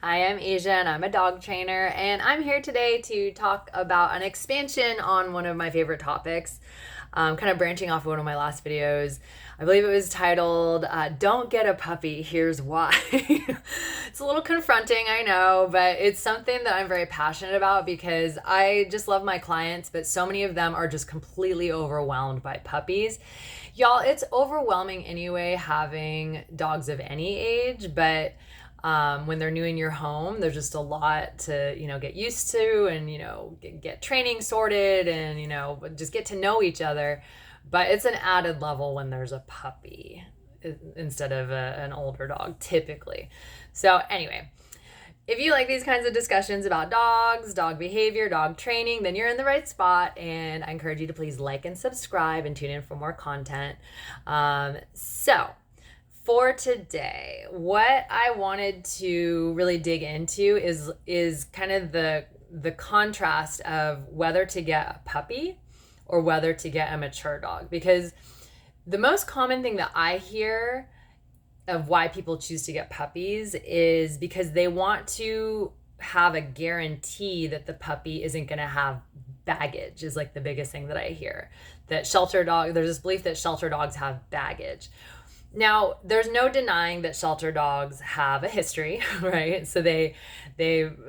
Hi, I'm Asia and I'm a dog trainer, and I'm here today to talk about an expansion on one of my favorite topics, kind of branching off of one of my last videos. I believe it was titled, Don't Get a Puppy, Here's Why. It's a little confronting, I know, but it's something that I'm very passionate about because I just love my clients, but so many of them are just completely overwhelmed by puppies. Y'all, it's overwhelming anyway having dogs of any age, but when they're new in your home, there's just a lot to, get used to and, get training sorted and, just get to know each other. But it's an added level when there's a puppy instead of an older dog, typically. So, anyway, if you like these kinds of discussions about dogs, dog behavior, dog training, then you're in the right spot. And I encourage you to please like and subscribe and tune in for more content. For today, what I wanted to really dig into is kind of the contrast of whether to get a puppy or whether to get a mature dog. Because the most common thing that I hear of why people choose to get puppies is because they want to have a guarantee that the puppy isn't going to have baggage, is like the biggest thing that I hear. There's this belief that shelter dogs have baggage. Now, there's no denying that shelter dogs have a history, right? So they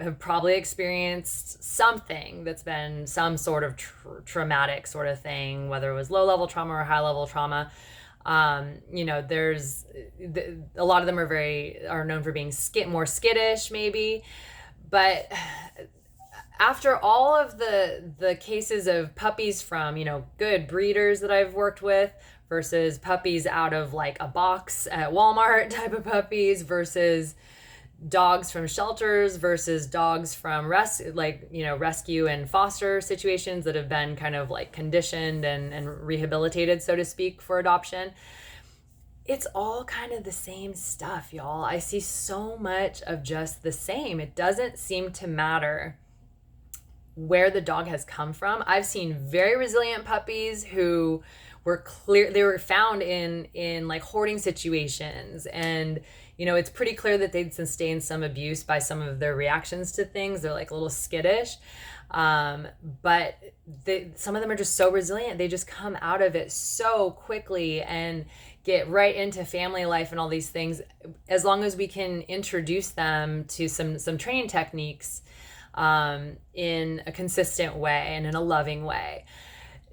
have probably experienced something that's been some sort of traumatic sort of thing, whether it was low-level trauma or high-level trauma. There's a lot of them are known for being more skittish, maybe, but after all of the cases of puppies from good breeders that I've worked with versus puppies out of like a box at Walmart type of puppies versus dogs from shelters versus dogs from rescue and foster situations that have been kind of like conditioned and rehabilitated, so to speak, for adoption. It's all kind of the same stuff, y'all. I see so much of just the same. It doesn't seem to matter where the dog has come from. I've seen very resilient puppies who they were found in like hoarding situations, and it's pretty clear that they'd sustained some abuse by some of their reactions to things. They're like a little skittish, but some of them are just so resilient. They just come out of it so quickly and get right into family life and all these things, as long as we can introduce them to some training techniques in a consistent way and in a loving way.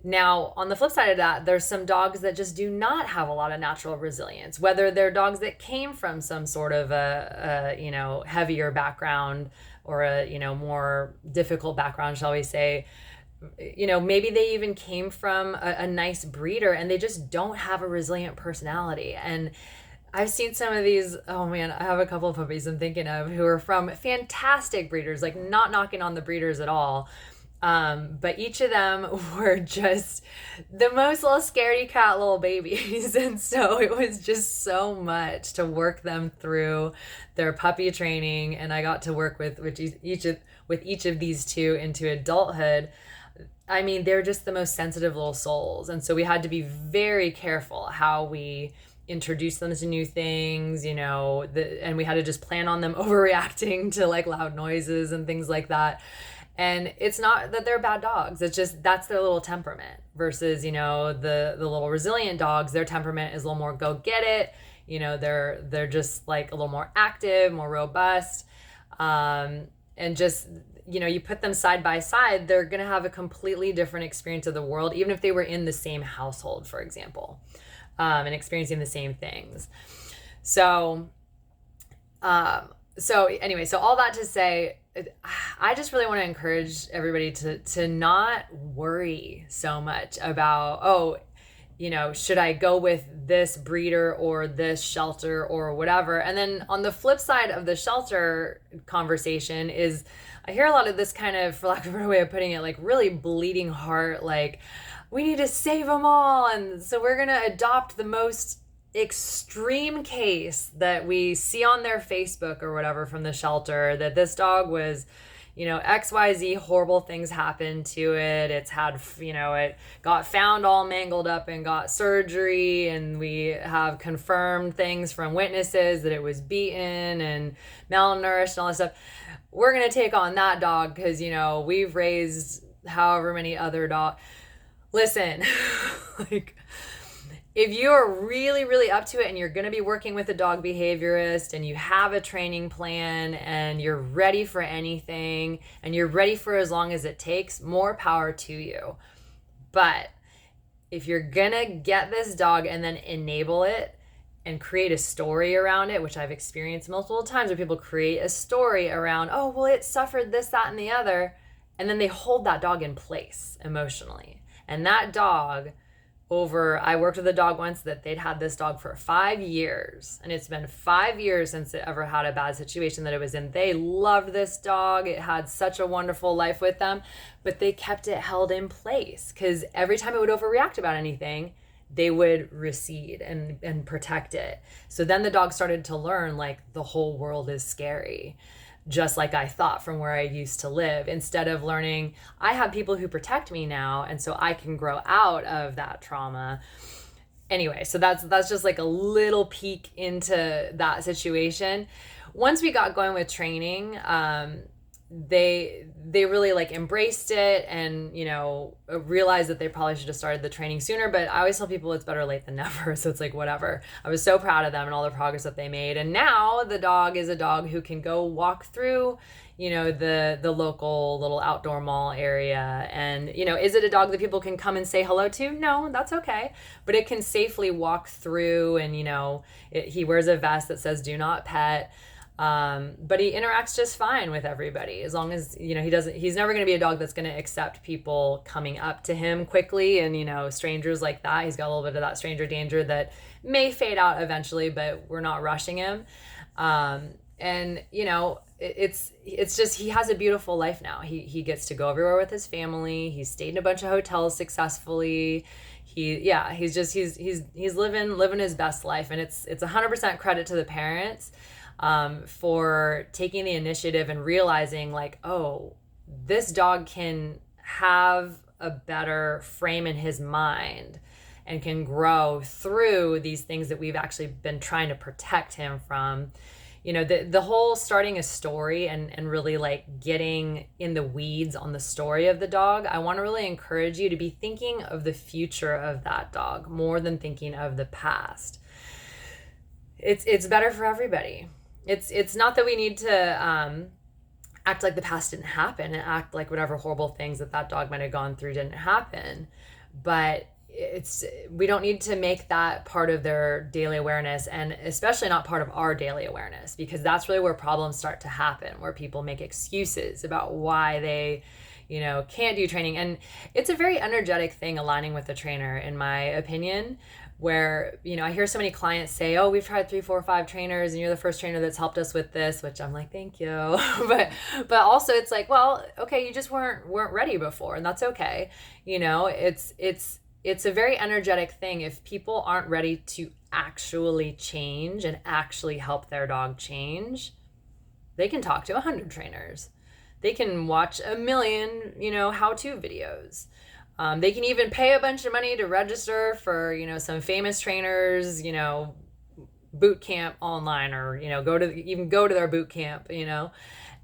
Now, on the flip side of that, there's some dogs that just do not have a lot of natural resilience, whether they're dogs that came from some sort of a heavier background or a, more difficult background, shall we say. Maybe they even came from a nice breeder and they just don't have a resilient personality. And I've seen some of these, oh man, I have a couple of puppies I'm thinking of who are from fantastic breeders, like not knocking on the breeders at all. But each of them were just the most little scaredy cat little babies. And so it was just so much to work them through their puppy training. And I got to work with each of these two into adulthood. I mean, they're just the most sensitive little souls. And so we had to be very careful how we introduce them to new things, and we had to just plan on them overreacting to like loud noises and things like that. And it's not that they're bad dogs. It's just that's their little temperament versus, the little resilient dogs, their temperament is a little more go get it. They're just like a little more active, more robust. And just, you put them side by side, they're going to have a completely different experience of the world, even if they were in the same household, for example, and experiencing the same things. So anyway, so all that to say, I just really want to encourage everybody to not worry so much about, should I go with this breeder or this shelter or whatever? And then on the flip side of the shelter conversation is I hear a lot of this kind of, for lack of a better way of putting it, like really bleeding heart, like we need to save them all. And so we're going to adopt the most extreme case that we see on their Facebook or whatever from the shelter, that this dog was, XYZ horrible things happened to it. It's had, it got found all mangled up and got surgery, and we have confirmed things from witnesses that it was beaten and malnourished and all this stuff. We're going to take on that dog because, we've raised however many other dogs. Listen, like, if you are really, really up to it and you're going to be working with a dog behaviorist and you have a training plan and you're ready for anything and you're ready for as long as it takes, more power to you. But if you're going to get this dog and then enable it and create a story around it, which I've experienced multiple times where people create a story around, oh, well, it suffered this, that, and the other. And then they hold that dog in place emotionally. And that dog I worked with a dog once that they'd had this dog for 5 years. And it's been 5 years since it ever had a bad situation that it was in. They loved this dog. It had such a wonderful life with them. But they kept it held in place because every time it would overreact about anything, they would recede and protect it. So then the dog started to learn, like, the whole world is scary, just like I thought from where I used to live, instead of learning, I have people who protect me now, and so I can grow out of that trauma. Anyway, so that's just like a little peek into that situation. Once we got going with training, they really like embraced it and, realized that they probably should have started the training sooner. But I always tell people it's better late than never. So it's like, whatever. I was so proud of them and all the progress that they made. And now the dog is a dog who can go walk through, the local little outdoor mall area. And, is it a dog that people can come and say hello to? No, that's okay. But it can safely walk through and, he wears a vest that says do not pet. But he interacts just fine with everybody as long as, he's never going to be a dog that's going to accept people coming up to him quickly and, strangers like that. He's got a little bit of that stranger danger that may fade out eventually, but we're not rushing him. It's just, he has a beautiful life now. He gets to go everywhere with his family. He's stayed in a bunch of hotels successfully. He's living his best life. And it's 100% credit to the parents for taking the initiative and realizing, like, oh, this dog can have a better frame in his mind and can grow through these things that we've actually been trying to protect him from. The whole starting a story and really like getting in the weeds on the story of the dog. I want to really encourage you to be thinking of the future of that dog more than thinking of the past. It's better for everybody. It's not that we need to act like the past didn't happen and act like whatever horrible things that dog might have gone through didn't happen. But we don't need to make that part of their daily awareness, and especially not part of our daily awareness, because that's really where problems start to happen, where people make excuses about why they can't do training. And it's a very energetic thing, aligning with the trainer, in my opinion, where, I hear so many clients say, oh, we've tried 3, 4, 5 trainers and you're the first trainer that's helped us with this, which I'm like, thank you. but also it's like, well, okay, you just weren't ready before, and that's okay. It's a very energetic thing. If people aren't ready to actually change and actually help their dog change, they can talk to 100 trainers. They can watch 1 million, how-to videos. They can even pay a bunch of money to register for, some famous trainers, boot camp online, or, go to their boot camp,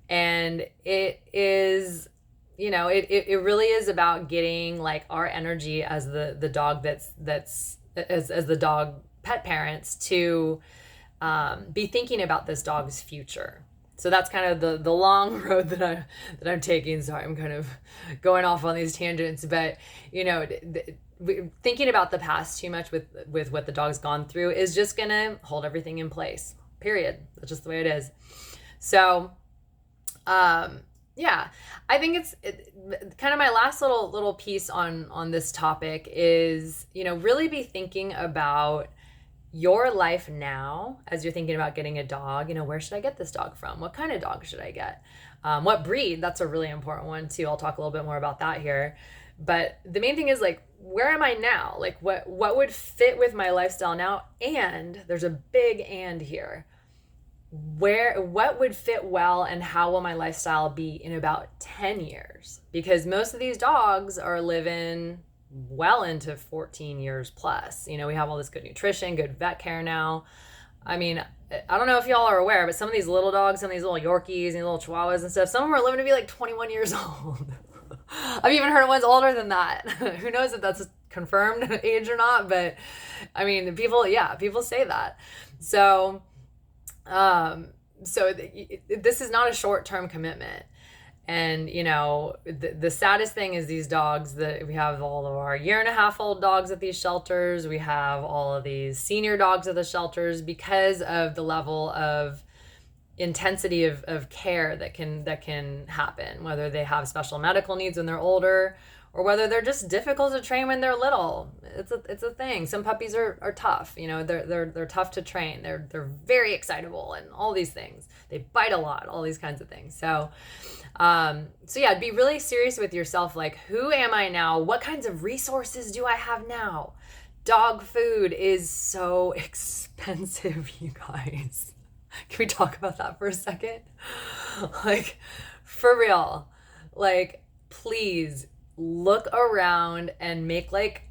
and it is, it really is about getting like our energy as the dog that's as the dog pet parents to be thinking about this dog's future. So that's kind of the long road that I'm taking. Sorry, I'm kind of going off on these tangents, but thinking about the past too much with what the dog's gone through is just gonna hold everything in place. Period. That's just the way it is. So, yeah, I think it's kind of my last little piece on this topic is, really be thinking about your life now as you're thinking about getting a dog. Where should I get this dog from? What kind of dog should I get? What breed? That's a really important one too. I'll talk a little bit more about that here. But the main thing is, like, where am I now? Like, what would fit with my lifestyle now? And there's a big and here. what would fit well and how will my lifestyle be in about 10 years? Because most of these dogs are living well into 14 years plus. We have all this good nutrition, good vet care now. I mean, I don't know if y'all are aware, but some of these little dogs, some of these little Yorkies and little Chihuahuas and stuff, some of them are living to be like 21 years old. I've even heard of ones older than that. Who knows if that's a confirmed age or not, but I mean, people say that. So, this is not a short-term commitment. And, the saddest thing is these dogs that we have, all of our 1.5-year-old dogs at these shelters. We have all of these senior dogs at the shelters because of the level of intensity of care that can happen, whether they have special medical needs when they're older or whether they're just difficult to train when they're little. It's a thing. Some puppies are tough. They're tough to train. They're very excitable and all these things. They bite a lot, all these kinds of things. So yeah, be really serious with yourself. Like, who am I now? What kinds of resources do I have now? Dog food is so expensive, you guys. Can we talk about that for a second? Like, for real. Like, please look around and make like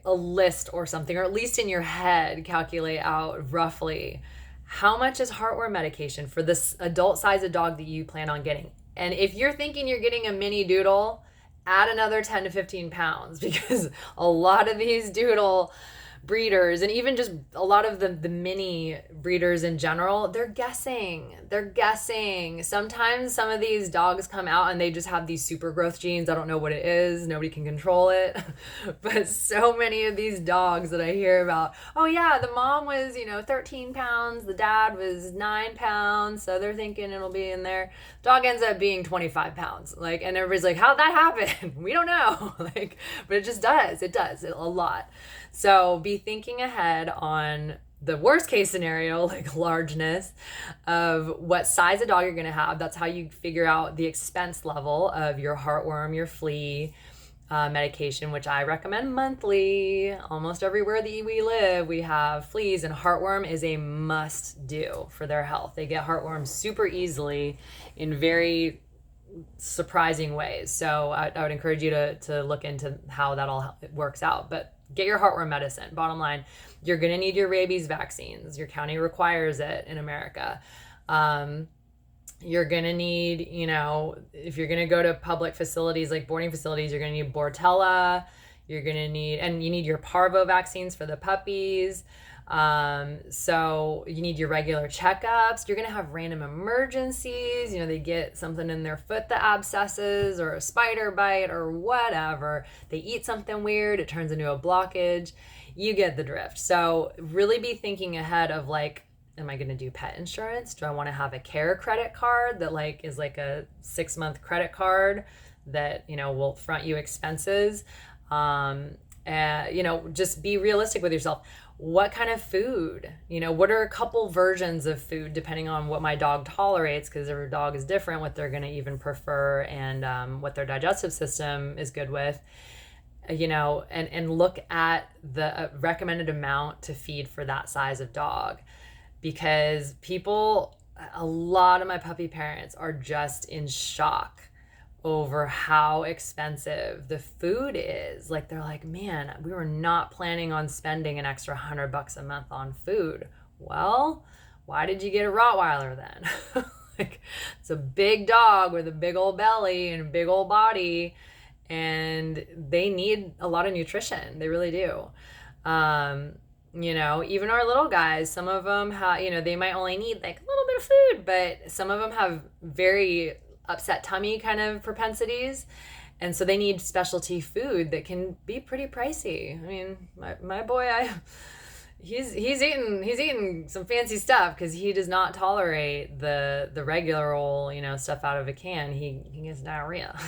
a list or something, or at least in your head, calculate out roughly how much is heartworm medication for this adult size of dog that you plan on getting. And if you're thinking you're getting a mini doodle, add another 10 to 15 pounds, because a lot of these doodle breeders, and even just a lot of the mini breeders in general, they're guessing. Sometimes some of these dogs come out and they just have these super growth genes. I don't know what it is. Nobody can control it. But so many of these dogs that I hear about, oh yeah, the mom was, 13 pounds, the dad was 9 pounds, so they're thinking it'll be in there. Dog ends up being 25 pounds. Like, and everybody's like, how'd that happen? We don't know. Like, but it just does. It does a lot. So be thinking ahead on the worst case scenario, like largeness of what size of dog you're going to have. That's how you figure out the expense level of your heartworm, your flea medication, which I recommend monthly. Almost everywhere that we live, we have fleas, and heartworm is a must do for their health. They get heartworms super easily in very surprising ways. So I would encourage you to look into how that all works out. But get your heartworm medicine. Bottom line, you're going to need your rabies vaccines. Your county requires it in America. You're going to need, if you're going to go to public facilities like boarding facilities, you're going to need Bordetella. You're going to need, and you need your parvo vaccines for the puppies. So you need your regular checkups. You're going to have random emergencies. They get something in their foot that abscesses, or a spider bite or whatever. They eat something weird. It turns into a blockage. You get the drift. So really be thinking ahead of like, am I going to do pet insurance? Do I want to have a care credit card that is like a 6-month credit card that, will front you expenses? Just be realistic with yourself. What kind of food? What are a couple versions of food depending on what my dog tolerates, because every dog is different, what they're going to even prefer, and what their digestive system is good with. And look at the recommended amount to feed for that size of dog, because a lot of my puppy parents are just in shock over how expensive the food is. Like, they're like, man, we were not planning on spending an extra $100 a month on food. Well, why did you get a Rottweiler then? Like, it's a big dog with a big old belly and a big old body, and they need a lot of nutrition. They really do. Even our little guys, some of them have, they might only need like a little bit of food, but some of them have very upset tummy kind of propensities, and so they need specialty food that can be pretty pricey. I mean, my boy, he's eating some fancy stuff because he does not tolerate the regular old stuff out of a can. He gets diarrhea.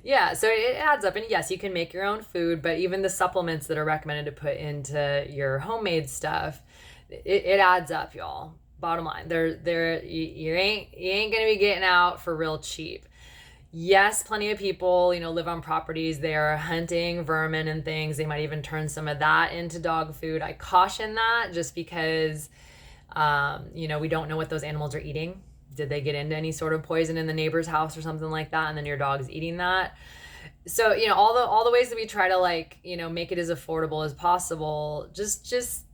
Yeah, so it adds up. And yes, you can make your own food, but even the supplements that are recommended to put into your homemade stuff, it adds up, y'all. Bottom line, you ain't gonna be getting out for real cheap. Yes, plenty of people, live on properties. They are hunting vermin and things. They might even turn some of that into dog food. I caution that just because, we don't know what those animals are eating. Did they get into any sort of poison in the neighbor's house or something like that, and then your dog's eating that? So, all the ways that we try to make it as affordable as possible, just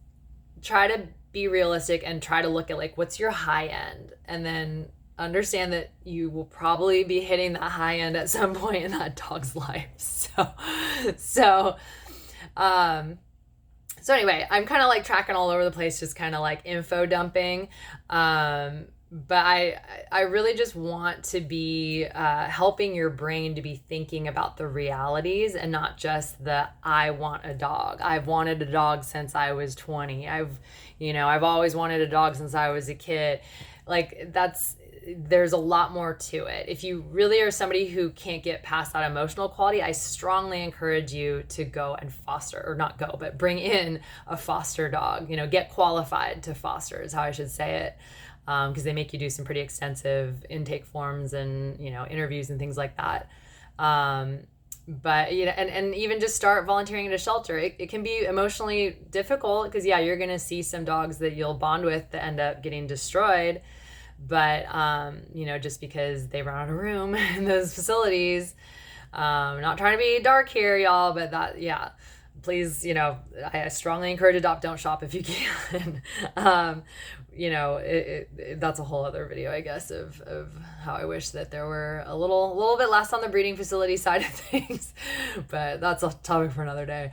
try to be realistic and try to look at what's your high end, and then understand that you will probably be hitting that high end at some point in that dog's life. So so anyway, I'm kind of tracking all over the place, just kind of info dumping. But I really just want to be helping your brain to be thinking about the realities and not just the I want a dog. I've wanted a dog since I was 20. I've always wanted a dog since I was a kid. There's a lot more to it. If you really are somebody who can't get past that emotional quality, I strongly encourage you to go and foster, or not go, but bring in a foster dog. Get qualified to foster is how I should say it. Because they make you do some pretty extensive intake forms and interviews and things like that. But and even just start volunteering at a shelter. It can be emotionally difficult because you're gonna see some dogs that you'll bond with that end up getting destroyed. But just because they run out of room in those facilities. Not trying to be dark here, y'all, but please, I strongly encourage adopt, don't shop if you can. That's a whole other video, I guess, of how I wish that there were a little bit less on the breeding facility side of things, but that's a topic for another day.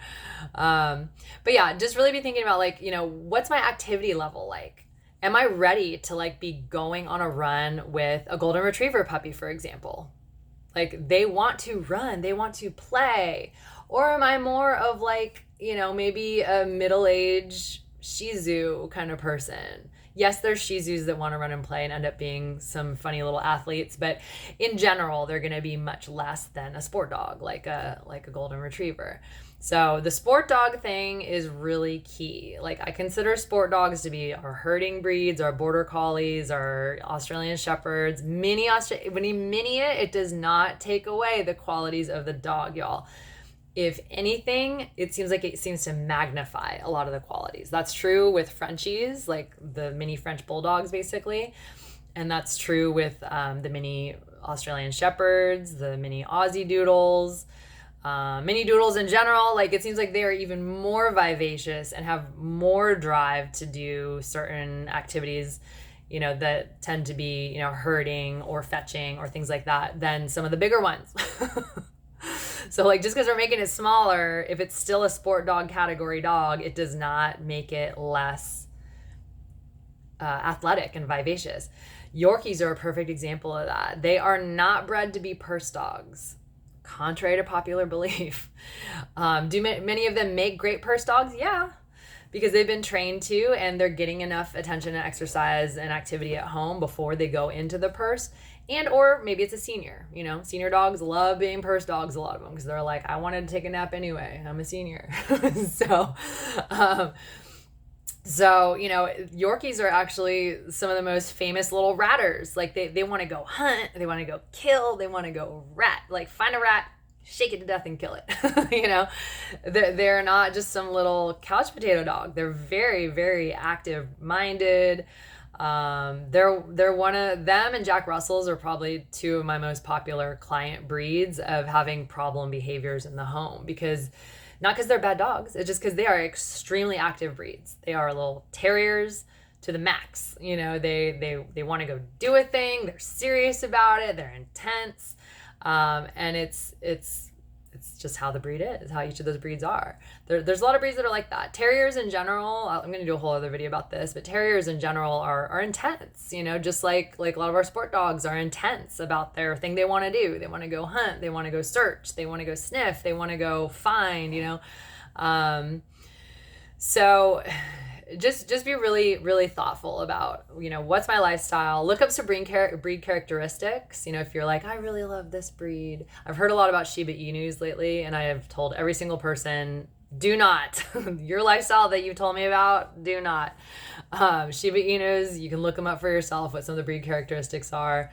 But just really be thinking about what's my activity level like? Am I ready to be going on a run with a golden retriever puppy, for example? They want to run, they want to play. Or am I more of maybe a middle-aged Shih Tzu kind of person? Yes, there's Shih Tzus that want to run and play and end up being some funny little athletes, but in general, they're going to be much less than a sport dog, like a golden retriever. So the sport dog thing is really key. I consider sport dogs to be our herding breeds, our border collies, our Australian shepherds. When you mini it, it does not take away the qualities of the dog, y'all. If anything, it seems to magnify a lot of the qualities. That's true with Frenchies, the mini French bulldogs, basically. And that's true with the mini Australian shepherds, the mini Aussie doodles, mini doodles in general. It seems like they are even more vivacious and have more drive to do certain activities, that tend to be, herding or fetching or things like that than some of the bigger ones. So just because we're making it smaller, if it's still a sport dog category dog, it does not make it less athletic and vivacious. Yorkies are a perfect example of that. They are not bred to be purse dogs, contrary to popular belief. Do many of them make great purse dogs? Yeah, because they've been trained to, and they're getting enough attention and exercise and activity at home before they go into the purse. Or maybe it's a senior. Senior dogs love being purse dogs, a lot of them, because they're I wanted to take a nap anyway. I'm a senior. So Yorkies are actually some of the most famous little ratters. They want to go hunt, they want to go kill, they want to go rat. Find a rat, shake it to death and kill it. They're not just some little couch potato dog. They're very, very active minded. They're one of them, and Jack Russells are probably two of my most popular client breeds of having problem behaviors in the home, not because they're bad dogs, it's just because they are extremely active breeds. They are little terriers to the max. They want to go do a thing. They're serious about it. They're intense. And it's just how the breed is, how each of those breeds are. There's a lot of breeds that are like that. Terriers in general, I'm going to do a whole other video about this, but terriers in general are intense, just like a lot of our sport dogs are intense about their thing they want to do. They want to go hunt, they want to go search, they want to go sniff, they want to go find, so just be really, really thoughtful about, what's my lifestyle. Look up some breed characteristics. If you're I really love this breed. I've heard a lot about Shiba Inus lately, and I have told every single person, do not. Your lifestyle that you told me about, do not. Shiba Inus, you can look them up for yourself, what some of the breed characteristics are.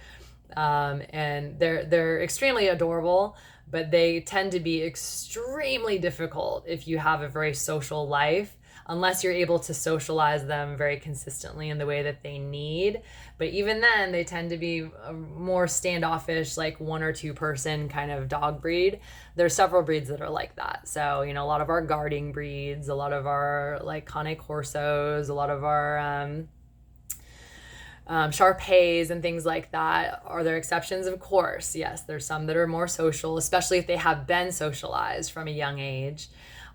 And they're extremely adorable, but they tend to be extremely difficult if you have a very social life, unless you're able to socialize them very consistently in the way that they need. But even then, they tend to be a more standoffish, like one or two person kind of dog breed. There's several breeds that are like that. So, a lot of our guarding breeds, a lot of our like Cane Corsos, a lot of our Shar-Peis and things like that. Are there exceptions? Of course, yes. There's some that are more social, especially if they have been socialized from a young age.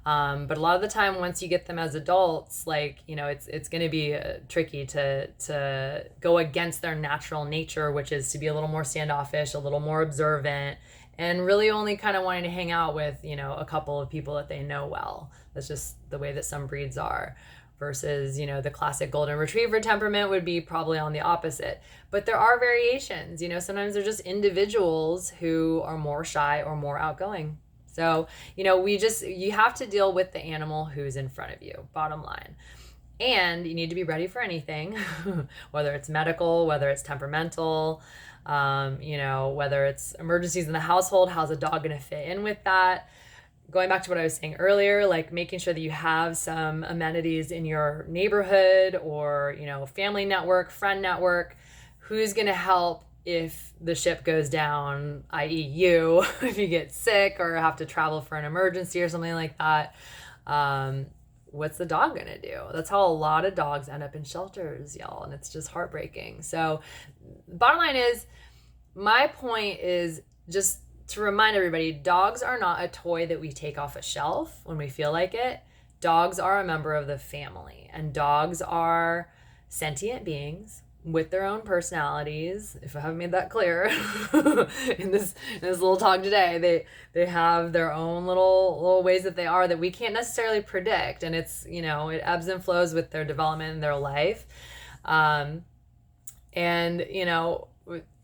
But a lot of the time, once you get them as adults, it's going to be tricky to go against their natural nature, which is to be a little more standoffish, a little more observant, and really only kind of wanting to hang out with, a couple of people that they know well. That's just the way that some breeds are. Versus, the classic golden retriever temperament would be probably on the opposite. But there are variations. Sometimes they're just individuals who are more shy or more outgoing. So, you have to deal with the animal who's in front of you, bottom line. And you need to be ready for anything, whether it's medical, whether it's temperamental, whether it's emergencies in the household. How's a dog going to fit in with that? Going back to what I was saying earlier, like making sure that you have some amenities in your neighborhood or, family network, friend network, who's going to help if the ship goes down, i.e. you, if you get sick or have to travel for an emergency or something like that. What's the dog going to do? That's how a lot of dogs end up in shelters, y'all. And it's just heartbreaking. So bottom line is, my point is just to remind everybody, dogs are not a toy that we take off a shelf when we feel like it. Dogs are a member of the family, and dogs are sentient beings with their own personalities. If I haven't made that clear in this little talk today, they have their own little ways that they are that we can't necessarily predict, and it's it ebbs and flows with their development in their life, and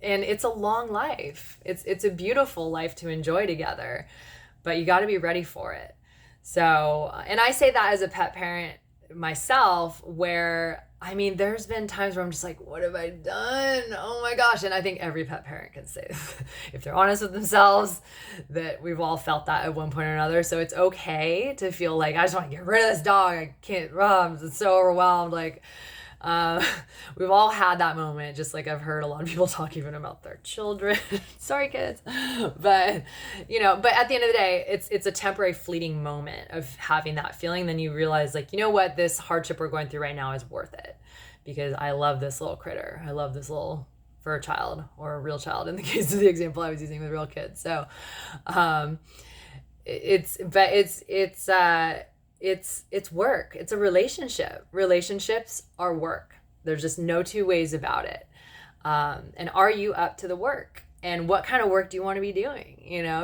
it's a long life. It's a beautiful life to enjoy together, but you got to be ready for it. So, and I say that as a pet parent myself, where, there's been times where I'm just like, what have I done? Oh my gosh. And I think every pet parent can say, if they're honest with themselves, that we've all felt that at one point or another. So it's okay to feel like, I just want to get rid of this dog. I can't, I'm so overwhelmed. We've all had that moment, just like I've heard a lot of people talk even about their children. Sorry, kids. But at the end of the day, it's a temporary fleeting moment of having that feeling. Then you realize, what, this hardship we're going through right now is worth it, because I love this little critter. I love this little fur child, or a real child in the case of the example I was using with real kids. So, it's work. It's a relationship. Relationships are work. There's just no two ways about it. And are you up to the work? And what kind of work do you want to be doing?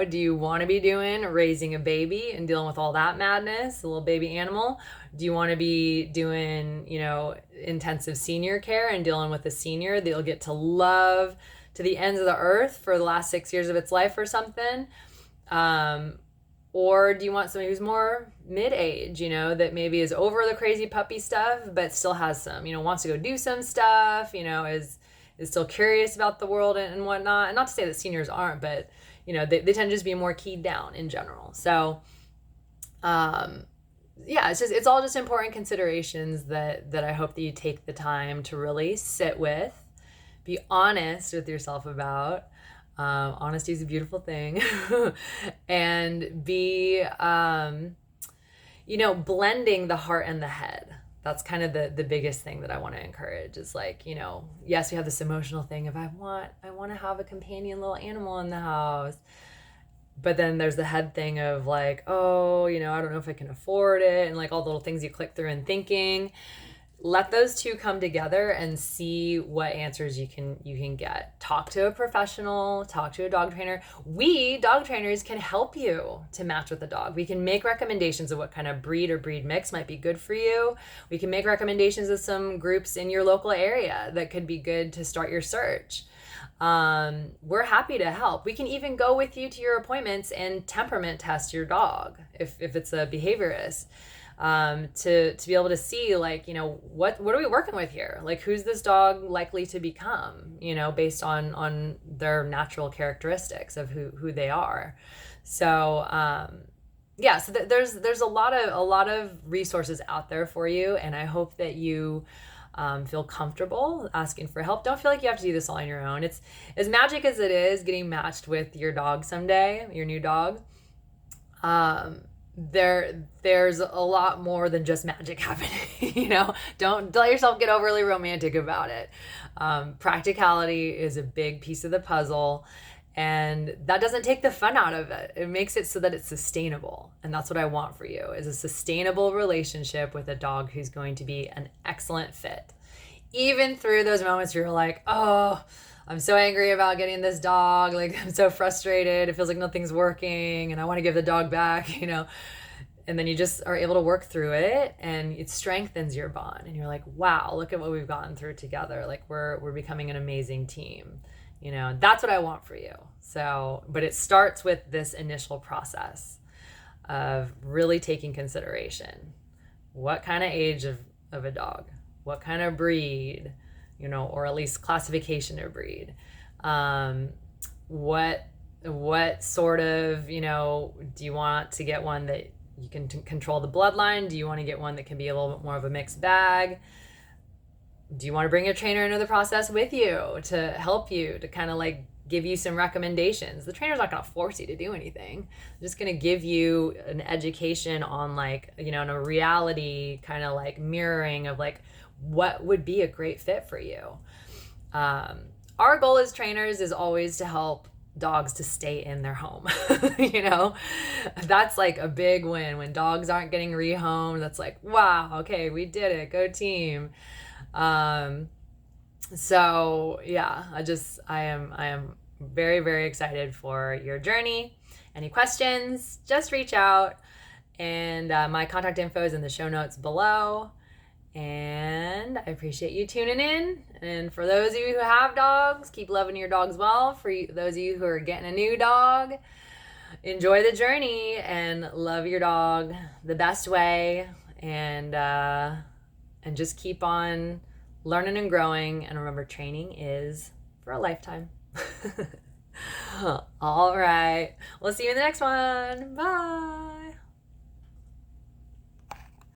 Do you want to be doing raising a baby and dealing with all that madness, a little baby animal? Do you want to be doing, intensive senior care and dealing with a senior that you'll get to love to the ends of the earth for the last 6 years of its life or something? Or do you want somebody who's more mid-age, that maybe is over the crazy puppy stuff, but still has some, wants to go do some stuff, is still curious about the world and whatnot. And not to say that seniors aren't, but, they tend to just be more keyed down in general. So, it's all just important considerations that I hope that you take the time to really sit with, be honest with yourself about. Honesty is a beautiful thing. And be, blending the heart and the head. That's kind of the biggest thing that I want to encourage is yes, we have this emotional thing of I want to have a companion little animal in the house. But then there's the head thing of I don't know if I can afford it, and all the little things you click through and thinking. Let those two come together and see what answers you can get. Talk to a professional, talk to a dog trainer. We, dog trainers, can help you to match with a dog. We can make recommendations of what kind of breed or breed mix might be good for you. We can make recommendations of some groups in your local area that could be good to start your search. We're happy to help. We can even go with you to your appointments and temperament test your dog if it's a behaviorist. to be able to see, like, you know, what are we working with here? Like, who's this dog likely to become, you know, based on their natural characteristics of who they are. So yeah, so there's a lot of resources out there for you, and I hope that you feel comfortable asking for help. Don't feel like you have to do this all on your own. It's as magic as it is getting matched with your dog someday, your new dog. There's a lot more than just magic happening. You know, don't let yourself get overly romantic about it. Practicality is a big piece of the puzzle, and that doesn't take the fun out of it. It makes it so that it's sustainable, and that's what I want for you, is a sustainable relationship with a dog who's going to be an excellent fit, even through those moments where you're like, oh, I'm so angry about getting this dog. Like, I'm so frustrated. It feels like nothing's working and I want to give the dog back, you know. And then you just are able to work through it, and it strengthens your bond. And you're like, wow, look at what we've gotten through together. Like, we're becoming an amazing team. You know, that's what I want for you. So, but it starts with this initial process of really taking consideration. What kind of age of a dog? What kind of breed? You know, or at least classification of breed. What sort of, you know, do you want to get one that you can control the bloodline? Do you want to get one that can be a little bit more of a mixed bag? Do you want to bring a trainer into the process with you to help you, to kind of like give you some recommendations? The trainer's not going to force you to do anything. They're just going to give you an education on, like, you know, in a reality kind of like mirroring of like what would be a great fit for you. Our goal as trainers is always to help dogs to stay in their home. You know, that's like a big win when dogs aren't getting rehomed. That's like, wow, okay, we did it, go team. So yeah, I am very, very excited for your journey. Any questions, just reach out, and my contact info is in the show notes below. And I appreciate you tuning in. And for those of you who have dogs, keep loving your dogs well. For those of you who are getting a new dog, enjoy the journey and love your dog the best way. And just keep on learning and growing. And remember, training is for a lifetime. All right. We'll see you in the next one. Bye.